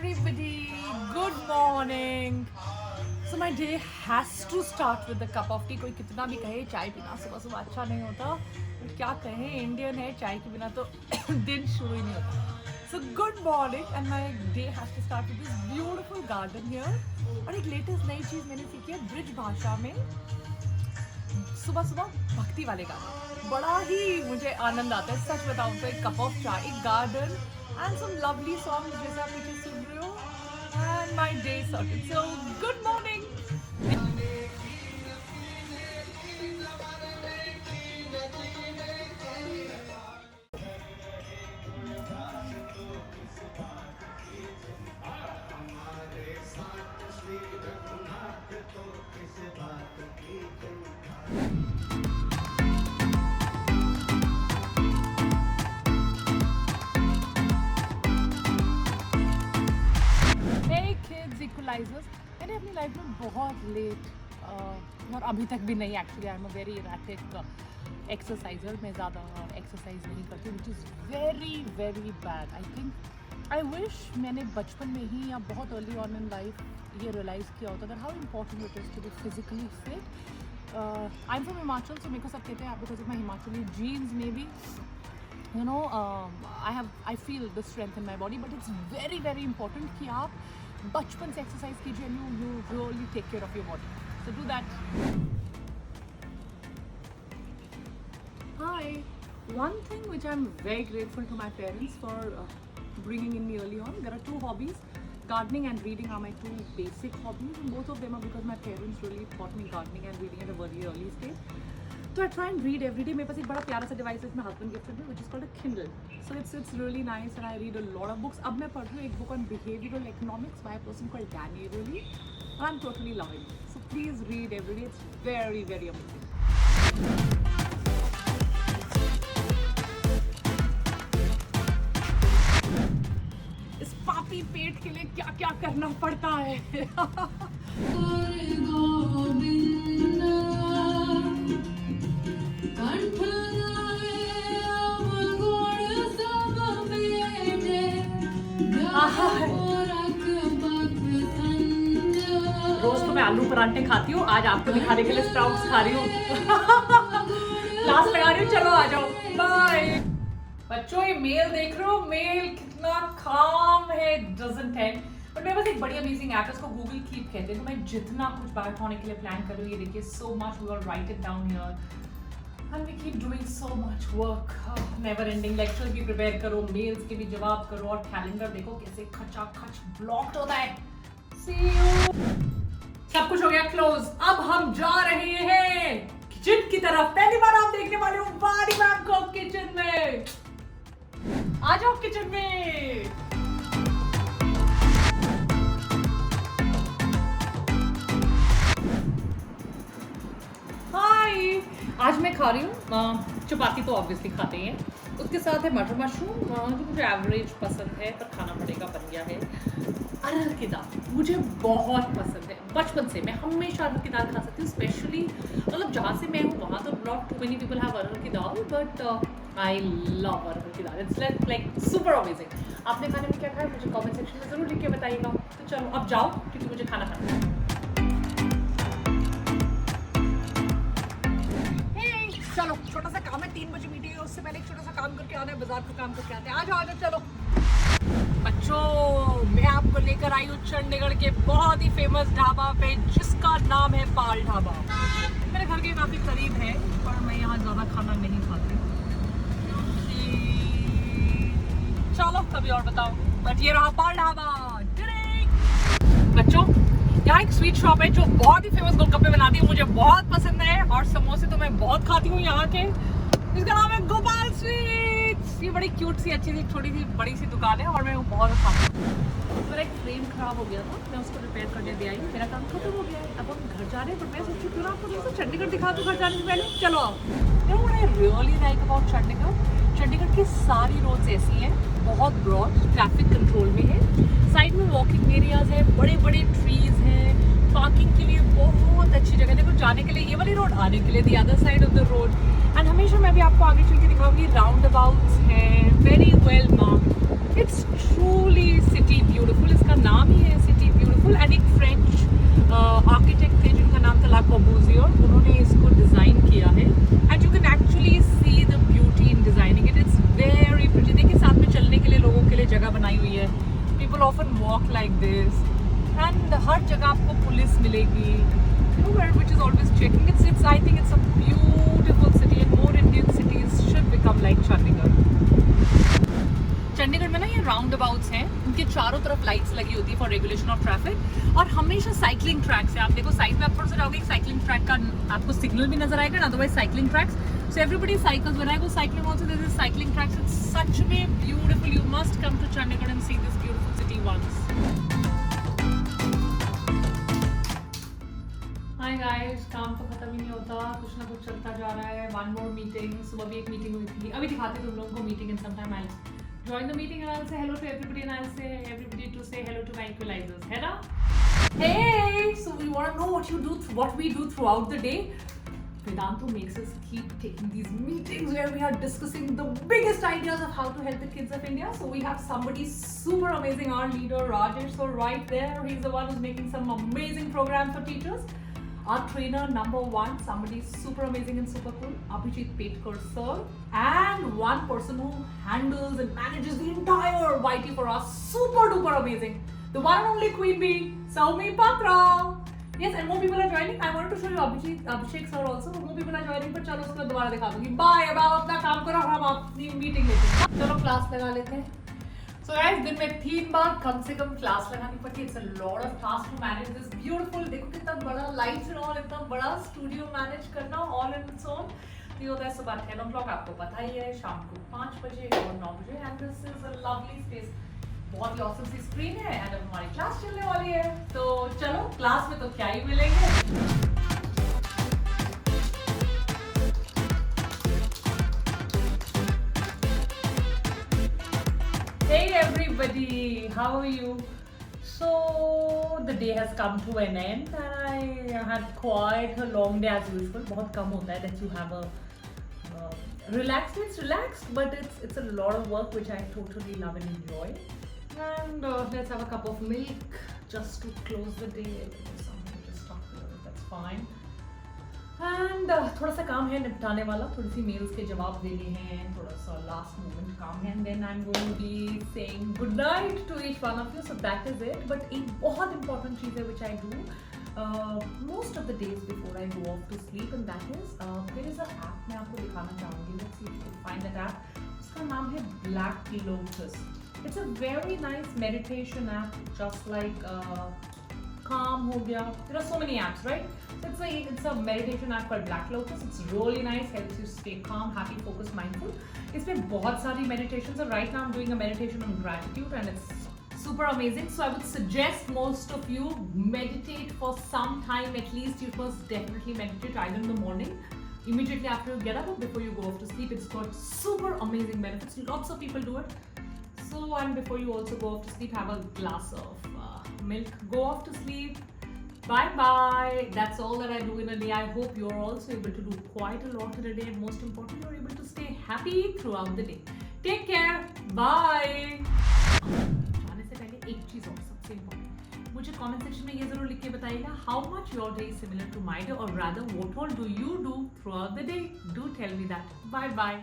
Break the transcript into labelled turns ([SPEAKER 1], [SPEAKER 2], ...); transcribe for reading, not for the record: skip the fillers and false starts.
[SPEAKER 1] everybody, good morning. So my day has to start with a cup of tea. कोई कितना भी कहे चाय पीना सुबह सुबह अच्छा नहीं होता, but क्या कहें, इंडियन है, चाय के बिना तो दिन शुरू ही नहीं होता. So good morning and my day has to start with this beautiful garden here. और एक लेटेस्ट नई चीज़ मैंने सीखी है ब्रिज भाषा में सुबह सुबह भक्ति वाले गाने. बड़ा ही मुझे आनंद आता है, सच बताऊँ तो. एक कप ऑफ चाय, एक garden and some lovely songs जैसे आप पीछे सुन रहे हो, and my day started. So good morning. मैंने अपनी लाइफ में बहुत लेट और अभी तक भी नहीं, actually I am a very erratic exerciser. मैं ज़्यादा एक्सरसाइज नहीं करती, which is very very bad. I think I wish मैंने बचपन में ही या बहुत अर्ली ऑन इन लाइफ ये रियलाइज़ किया होता था how important it is to be physically fit. I am from Himachal, so मेरे को सब कहते हैं because of my Himachali genes maybe, you know, I feel the strength in my body, but it's very very important कि आप बचपन से exercise कीजिए and you really take care of your body. So do that. Hi. One thing which I'm very grateful to my parents for bringing in me early on. There are two hobbies. Gardening and reading are my two basic hobbies, and both of them are because my parents really taught me gardening and reading at a very early stage. So I try and read every day. मेरे पास एक बड़ा प्यारा सा device है, my husband gifted me, which is called a Kindle. So it's really nice and I read a lot of books. अब मैं पढ़ रही हूँ एक book on behavioral economics by a person called Danny Riley. I'm totally loving it. So please read every day. It's very very amazing. इस पापी पेट के लिए क्या क्या करना पड़ता है. रोज तो मैं आलू परांठे खाती हूँ, आज आपको दिखाने के लिए स्प्राउट्स खा रही हूँ. क्लास लगा रही हूँ, चलो आ जाओ, बाय. बच्चों ये मेल देख रहे हो, मेल कितना काम है, डजंट एंड. बट मेरे पास एक बड़ी अमेजिंग ऐप है, उसको गूगल कीप कहते हैं. तो मैं जितना कुछ बाहर होने के लिए प्लान कर रही हूँ, ये देखिए, so much we will write it down here and we keep doing so much work. Never ending lectures भी prepare करो, mails के भी जवाब करो, और कैलेंडर देखो कैसे खचा खच ब्लॉक्ड होता है. See you. सब कुछ हो गया क्लोज. अब हम जा रहे हैं किचन की तरफ. पहली बार आप देखने वाले हो बारी बैंकॉक किचन में. आ जाओ किचन में. हाय, आज मैं खा रही हूँ चपाती, तो ऑब्वियसली खाते हैं. उसके साथ है मटर मशरूम, जो मुझे एवरेज पसंद है, पर खाना पड़ेगा, बन गया है. अरहर की दाल मुझे बहुत पसंद है. बचपन से मैं हमेशा अरहर की दाल खा सकती हूँ. स्पेशली मतलब जहाँ से मैं हूँ वहाँ तो not too many people have arhar की dal, but I love arhar की dal. It's like super amazing. आपने खाने में क्या खाया मुझे कमेंट सेक्शन में ज़रूर लिख के बताइएगा. तो चलो अब जाओ, क्योंकि मुझे खाना खाना है. चलो, छोटा सा काम है, 3 बजे मीटिंग है, उससे पहले एक छोटा सा काम करके आना है, बाजार का काम करके आते हैं. आ जाओ चलो. बच्चों मैं आपको लेकर आई हूँ चंडीगढ़ के बहुत ही फेमस ढाबा पे, जिसका नाम है पाल ढाबा. मेरे घर के काफ़ी करीब है, पर मैं यहाँ ज़्यादा खाना नहीं खाती. चलो कभी और बताओ. बट ये रहा पाल ढाबा. बच्चों यहाँ एक स्वीट शॉप है जो बहुत ही फेमस गोलगप्पे बनाती है, मुझे बहुत पसंद है. और समोसे तो मैं बहुत खाती हूँ यहाँ के. इसका नाम है गोपाल स्वीट्स. ये बड़ी क्यूट सी अच्छी सी छोटी सी बड़ी सी दुकान है, और मैं वो बहुत खाती हूँ. मेरा एक फ्रेम खराब हो गया था, मैं उसको रिपेयर करने दे आई. मेरा काम खत्म हो गया है, अब हम घर जा रहे हैं. पर मैं सोचती हूँ आपको चंडीगढ़ दिखा दूँ घर जाने से पहले. चलो आओ. What I really like about Chandigarh की सारी रोड्स ऐसी हैं, बहुत ब्रॉड, ट्रैफिक कंट्रोल में है. साइड में वॉकिंग एरियाज है, बड़े बड़े ट्रीज हैं, पार्किंग के लिए बहुत अच्छी जगह. देखो जाने के लिए ये वाली रोड, आने के लिए the other side of the road. And हमेशा मैं भी आपको आगे चल के दिखाऊंगी. राउंड अबाउट्स हैं, very well marked. It's truly city beautiful. इसका बनाई हुई है. People often walk like this. And हर जगह आपको पुलिस मिलेगी. Which is always checking. I think it's a beautiful city, and more Indian cities should become like Chandigarh. Chandigarh में ना ये राउंड अबाउट्स हैं, उनके चारों तरफ लाइट्स लगी होती है फॉर रेगुलेशन ऑफ ट्रैफिक, और हमेशा साइकिलिंग ट्रैक्स है. आप देखो साइड में आप थोड़ा सा जाओगे, साइकिलिंग ट्रैक का आपको सिग्नल भी नजर आएगा, otherwise cycling tracks. So everybody cycles, when I go cycling also there is cycling tracks. It's such way beautiful. You must come to Chandigarh and see this beautiful city once. Hi guys, काम तो खत्म ही नहीं होता, कुछ ना कुछ चलता जा रहा है. One more meeting. सुबह भी एक मीटिंग हुई थी, अभी दिखाती हूँ तुम लोगों को meeting. In some time I join the meeting and I'll say hello to everybody and I'll say everybody to say hello to my equalizers. Hey, hey, so we want to know what we do throughout the day. Vedantu makes us keep taking these meetings where we are discussing the biggest ideas of how to help the kids of India. So we have somebody super amazing, our leader Rajesh, so right there, he's the one who's making some amazing programs for teachers. Our trainer number one, somebody super amazing and super cool, Abhijit Petkar sir, and one person who handles and manages the entire YT for us, super duper amazing, the one and only queen bee, Saumi Patra. Yes, and more people are joining. I wanted to show you Abhishek sir also, more people are joining, but चलो उसको दोबारा दिखा दूंगी. Bye, अब आप अपना काम करो, हम अपनी मीटिंग लेते हैं. चलो क्लास लगा लेते हैं. So guys, दिन में 3 बार कम से कम क्लास लगानी पड़ती है. It's a lot of task to manage this beautiful. देखो कितना बड़ा lights and all, इतना बड़ा स्टूडियो मैनेज करना all in its own. ये होता है सुबह 10 o'clock, आपको पता ही है, शाम को 5 बजे और 9 बजे. And this is a lovely space. बहुत ही awesome सी स्क्रीन है, and अब हमारी क्लास चलने वाली है. तो चलो क्लास में तो क्या ही मिलेंगे. Hey everybody, how are you? So the day has come to an end and I had quite a long day as usual. बहुत कम होता है that you have a relaxed, but it's a lot of work which I totally love and enjoy. And let's have a cup of milk just to close the day. Something to stop with, that's fine. And थोड़ा सा काम है निपटाने वाला, थोड़ी सी mails के जवाब देने हैं, थोड़ा सा लास्ट मोमेंट काम है, and then I'm going to be saying good night to each one of you. So that is it. But एक बहुत important चीज़ है which I do most of the days before I go off to sleep, and that is there is an app मैं आपको दिखाना चाहूँगी. Let's see if you can find that app. उसका नाम है Black Lotus. It's a very nice meditation app, just like Calm हो गया. There are so many apps, right? So it's a meditation app called Black Lotus. It's really nice, helps you stay calm, happy, focused, mindful. इसमें बहुत सारी meditations are. Right now I'm doing a meditation on gratitude and it's super amazing. So I would suggest most of you meditate for some time at least. You must definitely meditate either in the morning, immediately after you get up, or before you go off to sleep. It's got super amazing benefits. Lots of people do it. So, and before you also go off to sleep, have a glass of milk. Go off to sleep. Bye bye. That's all that I do in a day. I hope you're also able to do quite a lot in a day, and most importantly, you're able to stay happy throughout the day. Take care. Bye. जाने से पहले एक चीज और सबसे important, मुझे comment section में ये जरूर लिख के बताइएगा how much your day is similar to my day, or rather what all do you do throughout the day. Do tell me that. Bye bye.